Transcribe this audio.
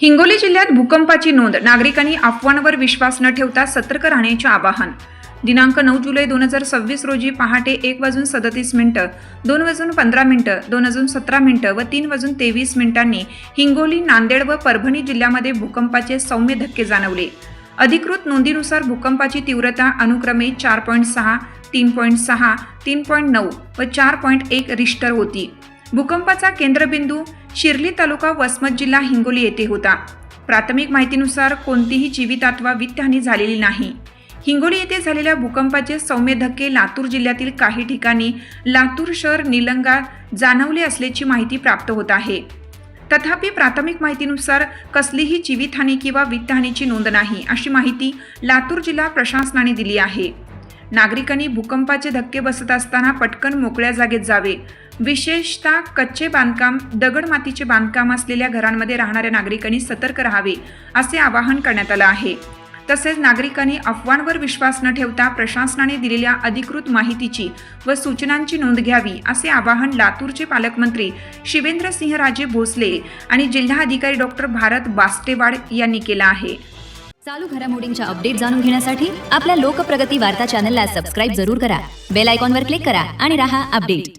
हिंगोली जिल्ह्यात भूकंपाची नोंद. नागरिकांनी अफवांवर विश्वास न ठेवता सतर्क राहण्याचे आवाहन. दिनांक 9 जुलै 2026 रोजी पहाटे 1:37, 2:15, 2:17 व 3:23 हिंगोली, नांदेड व परभणी जिल्ह्यामध्ये भूकंपाचे सौम्य धक्के जाणवले. अधिकृत नोंदीनुसार भूकंपाची तीव्रता अनुक्रमे 4.6, 3.6, 3.9 व 4.1 रिश्टर होती. भूकंपाचा केंद्रबिंदू शिर्ली तालुका, वसमत जिल्हा, हिंगोली येथे होता. प्राथमिक माहितीनुसार कोणतीही जीवित अथवा वित्तहानी झालेली नाही. हिंगोली येथे झालेल्या भूकंपाचे सौम्य धक्के लातूर जिल्ह्यातील काही ठिकाणी, लातूर शहर, निलंगा जाणवले असल्याची माहिती प्राप्त होत आहे. तथापि प्राथमिक माहितीनुसार कसलीही जीवितहानी किंवा वित्तहानीची नोंद नाही, अशी माहिती लातूर जिल्हा प्रशासनाने दिली आहे. नागरिकांनी भूकंपाचे धक्के बसत असताना पटकन मोकळ्या जागेत जावे. विशेषतः कच्चे बांधकाम, दगड-मातीचे बांधकाम असलेल्या घरांमध्ये राहणाऱ्या नागरिकांनी सतर्क राहावे, असे आवाहन करण्यात आलं आहे. तसेच नागरिकांनी अफवांवर विश्वास न ठेवता प्रशासनाने दिलेल्या अधिकृत माहितीची व सूचनांची नोंद घ्यावी, असे आवाहन लातूरचे पालकमंत्री शिवेंद्रसिंहराजे भोसले आणि जिल्हाधिकारी डॉक्टर भारत बास्टेवाड यांनी केलं आहे. चालू घडामोडींच्या अपडेट जाणून घेण्यासाठी आपल्या लोकप्रगती वार्ता चॅनलला सबस्क्राईब जरूर करा. बेल आयकॉनवर क्लिक करा आणि रहा अपडेट.